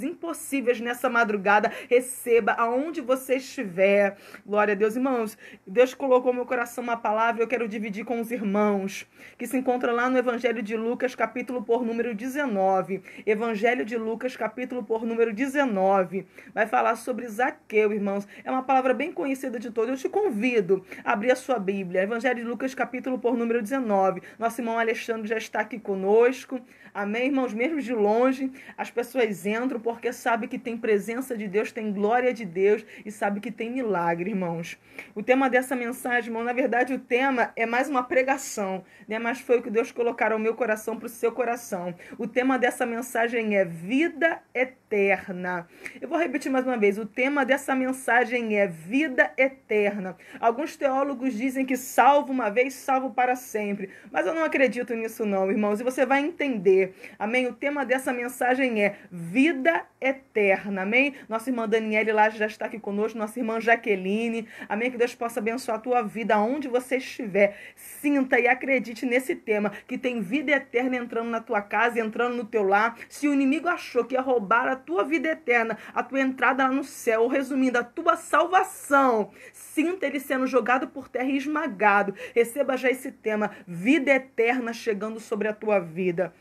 coisas impossíveis nessa madrugada. Receba aonde você estiver. Glória a Deus, irmãos. Deus colocou no meu coração uma palavra, eu quero dividir com os irmãos, que se encontra lá no Evangelho de Lucas, capítulo por número 19. Evangelho de Lucas, capítulo por número 19. Vai falar sobre Zaqueu, irmãos. É uma palavra bem conhecida de todos. Eu te convido a abrir a sua Bíblia. Evangelho de Lucas, capítulo por número 19. Nosso irmão Alexandre já está aqui conosco. Amém, irmãos? Mesmo de longe, as pessoas entram porque sabem que tem presença de Deus, tem glória de Deus e sabe que tem milagre, irmãos. O tema dessa mensagem, irmão, na verdade o tema é mais uma pregação, né? Mas foi o que Deus colocar ao meu coração para o seu coração. O tema dessa mensagem é vida eterna. Eu vou repetir mais uma vez, o tema dessa mensagem é vida eterna. Alguns teólogos dizem que salvo uma vez, salvo para sempre. Mas eu não acredito nisso não, irmãos, e você vai entender. Amém? O tema dessa mensagem é vida eterna. Amém? Nossa irmã Daniele lá já está aqui conosco, nossa irmã Jaqueline. Amém? Que Deus possa abençoar a tua vida aonde você estiver. Sinta e acredite nesse tema, que tem vida eterna entrando na tua casa, entrando no teu lar. Se o inimigo achou que ia roubar a tua vida eterna, a tua entrada lá no céu, ou resumindo, a tua salvação, sinta ele sendo jogado por terra e esmagado. Receba já esse tema, vida eterna chegando sobre a tua vida.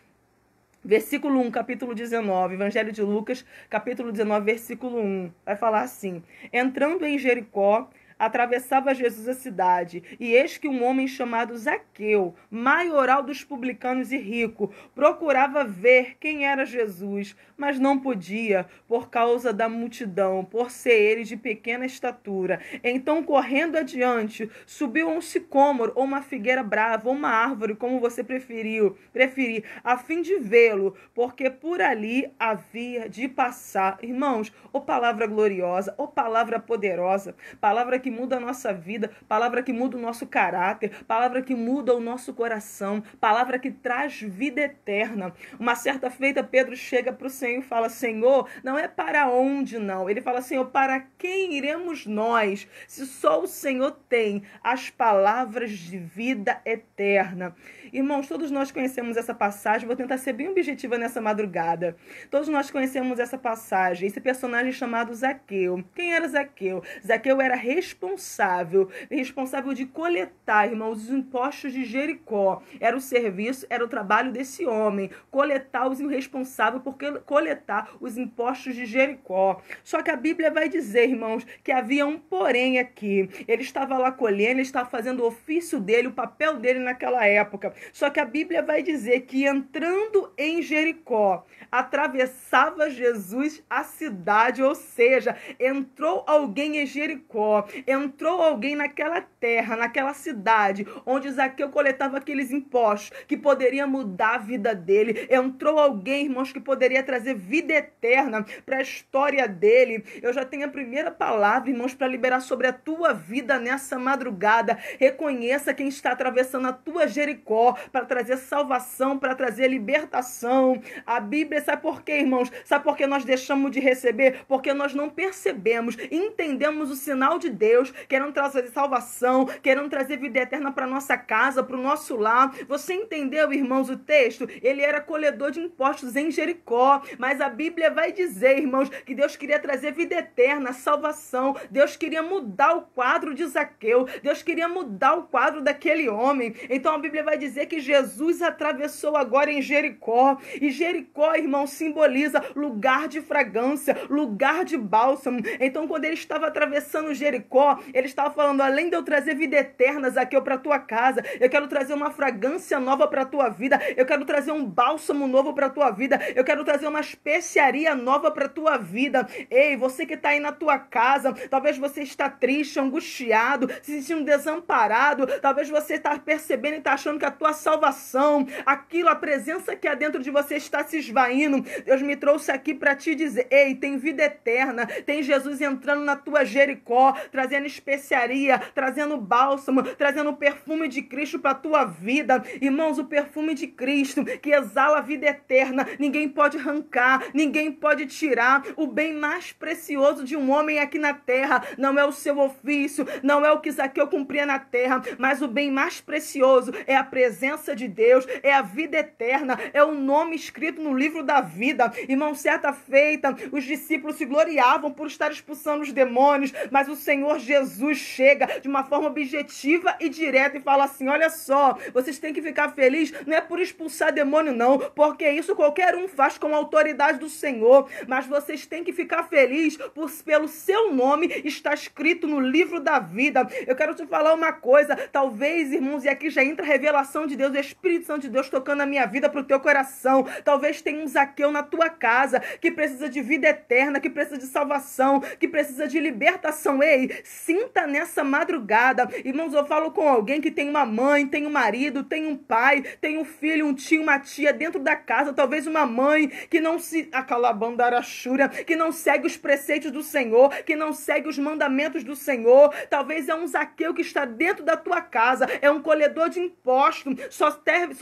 Versículo 1, capítulo 19, Evangelho de Lucas, capítulo 19, versículo 1, vai falar assim: entrando em Jericó, atravessava Jesus a cidade, e eis que um homem chamado Zaqueu, maioral dos publicanos e rico, procurava ver quem era Jesus, mas não podia, por causa da multidão, por ser ele de pequena estatura. Então, correndo adiante, subiu a um sicômoro, ou uma figueira brava, ou uma árvore, como você preferir, a fim de vê-lo, porque por ali havia de passar. Irmãos, ô palavra gloriosa, ô palavra poderosa, palavra que muda a nossa vida, palavra que muda o nosso caráter, palavra que muda o nosso coração, palavra que traz vida eterna. Uma certa feita, Pedro chega para o Senhor e fala: Senhor, não é para onde não. Ele fala: Senhor, para quem iremos nós, se só o Senhor tem as palavras de vida eterna? Irmãos, todos nós conhecemos essa passagem, vou tentar ser bem objetiva nessa madrugada. Todos nós conhecemos essa passagem, esse personagem chamado Zaqueu. Quem era Zaqueu? Zaqueu era responsável de coletar, irmãos, os impostos de Jericó. Era o serviço, era o trabalho desse homem, coletar os responsáveis por coletar os impostos de Jericó. Só que a Bíblia vai dizer, irmãos, que havia um porém aqui. Ele estava lá colhendo, ele estava fazendo o ofício dele, o papel dele naquela época. Só que a Bíblia vai dizer que entrando em Jericó, atravessava Jesus a cidade, ou seja, entrou alguém em Jericó, entrou alguém naquela terra, naquela cidade, onde Zaqueu coletava aqueles impostos, que poderia mudar a vida dele. Entrou alguém, irmãos, que poderia trazer vida eterna para a história dele. Eu já tenho a primeira palavra, irmãos, para liberar sobre a tua vida nessa madrugada. Reconheça quem está atravessando a tua Jericó, para trazer salvação, para trazer libertação. A Bíblia, sabe por quê, irmãos? Sabe por que nós deixamos de receber? Porque nós não percebemos, entendemos o sinal de Deus, querendo trazer salvação, querendo trazer vida eterna para nossa casa, para o nosso lar. Você entendeu, irmãos, o texto? Ele era colhedor de impostos em Jericó, mas a Bíblia vai dizer, irmãos, que Deus queria trazer vida eterna, salvação. Deus queria mudar o quadro de Zaqueu, Deus queria mudar o quadro daquele homem. Então a Bíblia vai dizer que Jesus atravessou agora em Jericó, e Jericó, irmão, simboliza lugar de fragrância, lugar de bálsamo. Então quando ele estava atravessando Jericó, ele estava falando: além de eu trazer vida eterna, Zaqueu, para a tua casa, eu quero trazer uma fragrância nova para a tua vida, eu quero trazer um bálsamo novo para a tua vida, eu quero trazer uma especiaria nova para a tua vida. Ei, você que está aí na tua casa, talvez você está triste, angustiado, se sentindo desamparado, talvez você está percebendo e está achando que a tua salvação, aquilo, a presença que há dentro de você está se esvaindo. Deus me trouxe aqui para te dizer: ei, tem vida eterna, tem Jesus entrando na tua Jericó, trazendo trazendo especiaria, trazendo bálsamo, trazendo o perfume de Cristo para a tua vida. Irmãos, o perfume de Cristo que exala a vida eterna, ninguém pode arrancar, ninguém pode tirar. O bem mais precioso de um homem aqui na terra não é o seu ofício, não é o que Zaqueu cumpria na terra, mas o bem mais precioso é a presença de Deus, é a vida eterna, é o nome escrito no livro da vida. Irmão, certa feita, os discípulos se gloriavam por estar expulsando os demônios, mas o Senhor Jesus chega de uma forma objetiva e direta e fala assim: olha só, vocês têm que ficar felizes, não é por expulsar demônio não, porque isso qualquer um faz com a autoridade do Senhor, mas vocês têm que ficar felizes pelo seu nome está escrito no livro da vida. Eu quero te falar uma coisa, talvez, irmãos, e aqui já entra a revelação de Deus, o Espírito Santo de Deus tocando a minha vida para o teu coração. Talvez tenha um Zaqueu na tua casa que precisa de vida eterna, que precisa de salvação, que precisa de libertação. Ei, sinta nessa madrugada. Irmãos, eu falo com alguém que tem uma mãe, tem um marido, tem um pai, tem um filho, um tio, uma tia dentro da casa, talvez uma mãe que não se... acalabandarachura, que não segue os preceitos do Senhor, que não segue os mandamentos do Senhor. Talvez é um Zaqueu que está dentro da tua casa, é um colhedor de impostos, só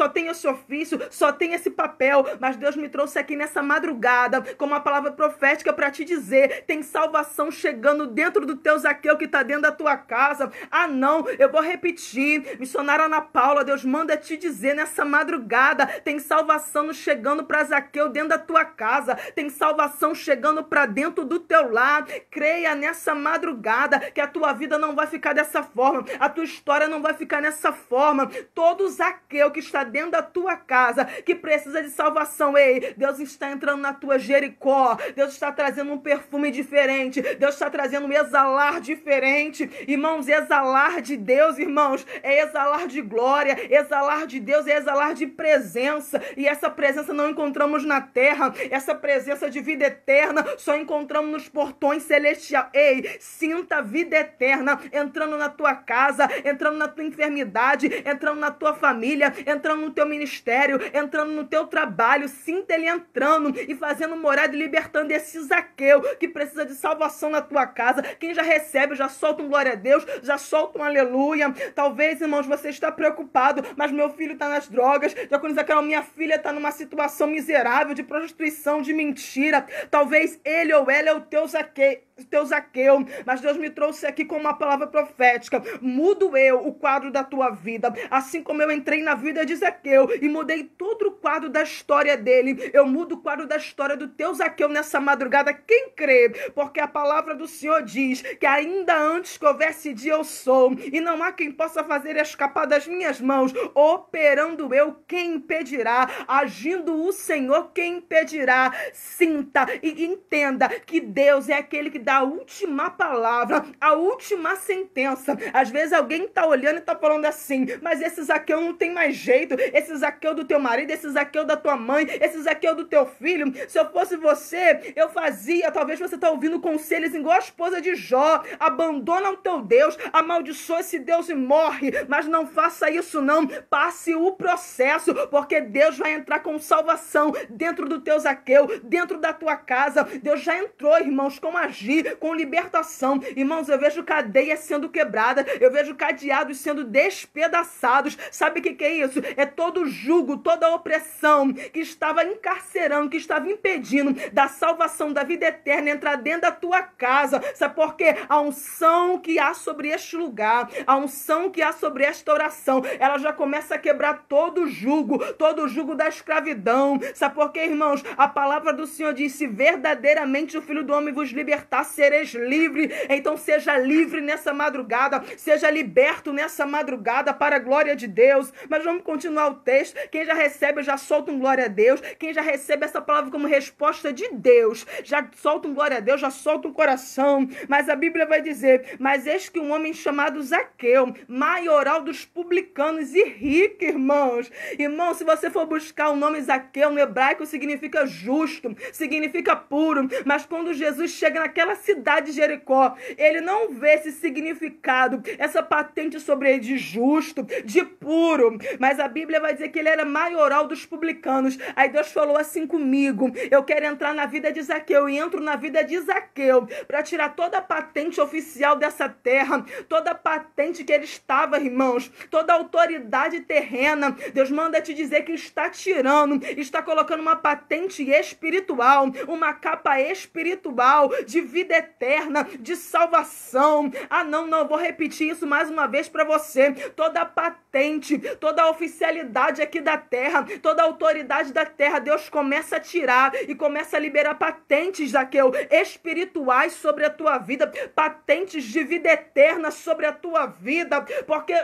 tem esse ofício, só tem esse papel, mas Deus me trouxe aqui nessa madrugada com uma palavra profética para te dizer: tem salvação chegando dentro do teu Zaqueu que está dentro da tua casa. Ah não, eu vou repetir, missionária Ana Paula, Deus manda te dizer nessa madrugada: tem salvação chegando para Zaqueu dentro da tua casa, tem salvação chegando para dentro do teu lar. Creia nessa madrugada que a tua vida não vai ficar dessa forma, a tua história não vai ficar nessa forma. Todo Zaqueu que está dentro da tua casa, que precisa de salvação, ei, Deus está entrando na tua Jericó, Deus está trazendo um perfume diferente, Deus está trazendo um exalar diferente. Irmãos, exalar de Deus, irmãos, é exalar de glória, exalar de Deus é exalar de presença, e essa presença não encontramos na terra, essa presença de vida eterna só encontramos nos portões celestiais. Ei, sinta a vida eterna entrando na tua casa, entrando na tua enfermidade, entrando na tua família, entrando no teu ministério, entrando no teu trabalho. Sinta ele entrando e fazendo morada e libertando esse Zaqueu que precisa de salvação na tua casa. Quem já recebe, já solta um glória a Deus, já solta um aleluia. Talvez, irmãos, você está preocupado, mas meu filho está nas drogas, já quando Zaqueu, minha filha está numa situação miserável de prostituição, de mentira. Talvez ele ou ela é o teu Zaqueu, mas Deus me trouxe aqui com uma palavra profética. Mudo eu o quadro da tua vida, assim como eu entrei na vida de Zaqueu e mudei todo o quadro da história dele, eu mudo o quadro da história do teu Zaqueu nessa madrugada. Quem crê? Porque a palavra do Senhor diz que ainda antes que houvesse dia eu sou, e não há quem possa fazer escapar das minhas mãos. Operando eu, quem impedirá? Agindo o Senhor, quem impedirá? Sinta e entenda que Deus é aquele que dá a última palavra, a última sentença. Às vezes alguém está olhando e está falando assim: mas esse Zaqueu não tem mais jeito, esse Zaqueu do teu marido, esse Zaqueu da tua mãe, esse Zaqueu do teu filho. Se eu fosse você, eu fazia. Talvez você está ouvindo conselhos igual a esposa de Jó: abandona o teu Deus, amaldiçoa esse Deus e morre. Mas não faça isso não, passe o processo, porque Deus vai entrar com salvação dentro do teu Zaqueu, dentro da tua casa. Deus já entrou, irmãos, com agir, com libertação. Irmãos, eu vejo cadeias sendo quebradas, eu vejo cadeados sendo despedaçados. Sabe o que é isso? É todo jugo, toda opressão que estava encarcerando, que estava impedindo da salvação, da vida eterna entrar dentro da tua casa. Sabe por quê? A unção que há sobre este lugar, a unção que há sobre esta oração, ela já começa a quebrar todo o jugo da escravidão. Sabe por quê, irmãos? A palavra do Senhor diz: se verdadeiramente o Filho do Homem vos libertar, sereis livre. Então seja livre nessa madrugada, seja liberto nessa madrugada para a glória de Deus. Mas vamos continuar o texto. Quem já recebe, já solta um glória a Deus. Quem já recebe essa palavra como resposta de Deus, já solta um glória a Deus, já solta um coração. Mas a Bíblia vai dizer: mas eis que um homem chamado Zaqueu, maioral dos publicanos e rico, irmãos. Irmão, se você for buscar o nome Zaqueu no hebraico, significa justo, significa puro. Mas quando Jesus chega naquela cidade de Jericó, ele não vê esse significado, essa patente sobre ele de justo, de puro. Mas a Bíblia vai dizer que ele era maioral dos publicanos. Aí Deus falou assim comigo: eu quero entrar na vida de Zaqueu, e entro na vida de Zaqueu para tirar toda a patente oficial oficial dessa terra, toda patente que ele estava, irmãos, toda autoridade terrena, Deus manda te dizer que está tirando, está colocando uma patente espiritual, uma capa espiritual de vida eterna, de salvação. Não, vou repetir isso mais uma vez para você. Toda patente, toda oficialidade aqui da terra, toda autoridade da terra, Deus começa a tirar e começa a liberar patentes, Zaqueu, espirituais sobre a tua vida, patentes de vida eterna sobre a tua vida, porque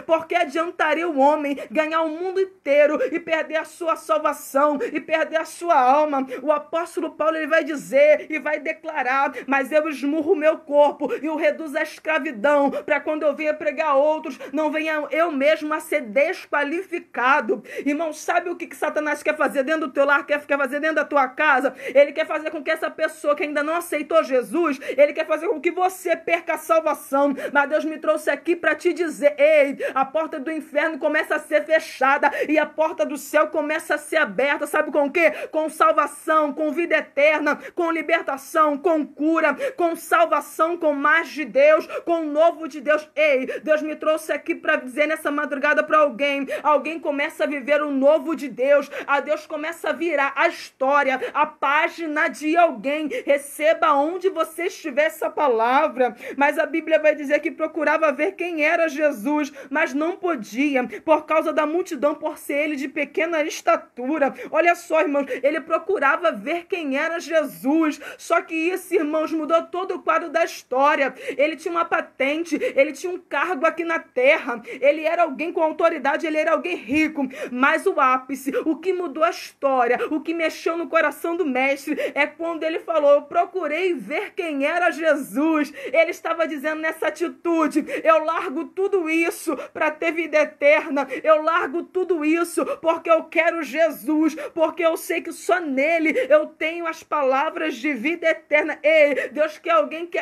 porque adiantaria o homem ganhar o mundo inteiro e perder a sua salvação e perder a sua alma. O apóstolo Paulo, ele vai dizer e vai declarar: mas eu esmurro o meu corpo e o reduzo à escravidão, para quando eu venha pregar a outros, não venha eu mesmo a ser desqualificado. Irmão, sabe o que Satanás quer fazer dentro do teu lar, quer fazer dentro da tua casa? Ele quer fazer com que essa pessoa que ainda não aceitou Jesus, ele quer fazer com que você perca a salvação. Mas Deus me trouxe aqui para te dizer: ei, a porta do inferno começa a ser fechada e a porta do céu começa a ser aberta. Sabe com o quê? Com salvação, com vida eterna, com libertação, com cura, com salvação, com mais de Deus, com o novo de Deus. Ei, Deus me trouxe aqui para dizer nessa madrugada para alguém começa a viver o novo de Deus, a Deus começa a virar a história, a página de alguém. Receba onde você estiver essa palavra. Mas a Bíblia vai dizer que procurava ver quem era Jesus, mas não podia, por causa da multidão, por ser ele de pequena estatura. Olha só, irmãos, ele procurava ver quem era Jesus, só que isso, irmãos, mudou todo o quadro da história. Ele tinha uma patente, ele tinha um cargo aqui na terra, ele era alguém com autoridade, ele era alguém rico, mas o ápice, o que mudou a história, o que mexeu no coração do mestre, é quando ele falou: eu procurei ver quem era Jesus. Ele estava dizendo nessa atitude: eu largo tudo isso para ter vida eterna, eu largo tudo isso porque eu quero Jesus, porque eu sei que só nele eu tenho as palavras de vida eterna. Ei, Deus quer alguém que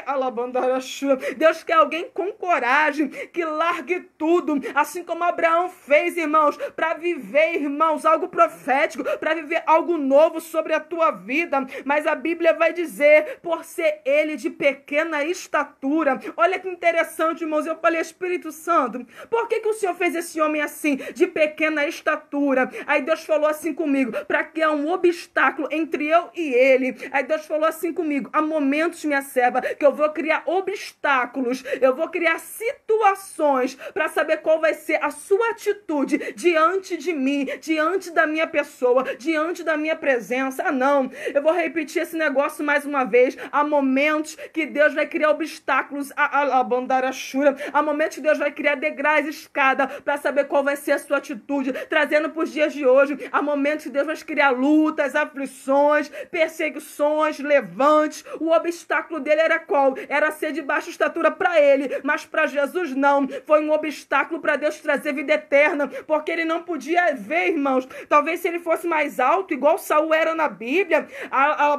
Deus quer alguém com coragem, que largue tudo, assim como Abraão fez, irmãos, para viver, irmãos, algo profético, para viver algo novo sobre a tua vida. Mas a Bíblia vai dizer: por ser ele de pequena estatura. Olha que interessante, irmãos. Eu falei: Espírito Santo, por que o Senhor fez esse homem assim, de pequena estatura? Aí Deus falou assim comigo: para que há um obstáculo entre eu e ele. Aí Deus falou assim comigo: há momentos, minha serva, que eu vou criar obstáculos, eu vou criar situações para saber qual vai ser a sua atitude diante de mim, diante da minha pessoa, diante da minha presença. Não, eu vou repetir esse negócio mais uma vez. Há momentos que Deus vai criar obstáculos, há momentos que Deus vai criar degraus, escada, para saber qual vai ser a sua atitude, trazendo para os dias de hoje. Há momentos que Deus vai criar lutas, aflições, perseguições, levantes. O obstáculo dele era qual? Era ser de baixa estatura para ele, mas para Jesus não. Foi um obstáculo para Deus trazer vida eterna, porque ele não podia ver, irmãos. Talvez se ele fosse mais alto, igual Saul era na Bíblia, a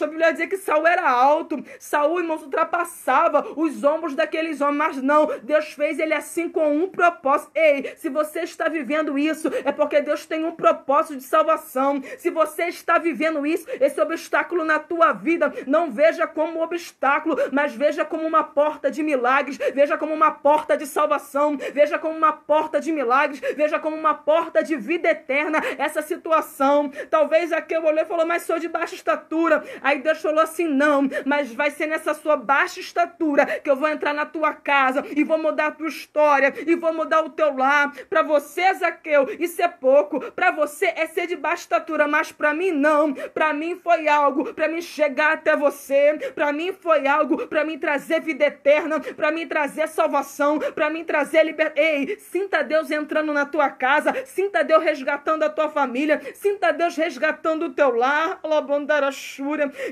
Bíblia dizia que Saul era alto. Saul, irmãos, ultrapassava os ombros daqueles homens, mas não. Deus fez ele assim com um propósito. Ei, se você está vivendo isso, é porque Deus tem um propósito de salvação. Se você está vivendo isso, esse obstáculo na tua vida, não veja como um obstáculo, mas veja como uma porta de milagres, veja como uma porta de salvação, veja como uma porta de milagres, veja como uma porta de vida eterna. Essa situação, talvez aqui eu olhei e falou: mas sou de baixa estatura. Aí Deus falou assim: não, mas vai ser nessa sua baixa estatura que eu vou entrar na tua casa e vou mudar a tua história e vou mudar o teu lar. Para você, Zaqueu, isso é pouco, para você é ser de baixa estatura, mas para mim não. Para mim foi algo para mim chegar até você, para mim foi algo para mim trazer vida eterna, para mim trazer salvação, para mim trazer liberdade. Ei, sinta Deus entrando na tua casa, sinta Deus resgatando a tua família, sinta Deus resgatando o teu lar.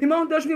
Irmão, Deus me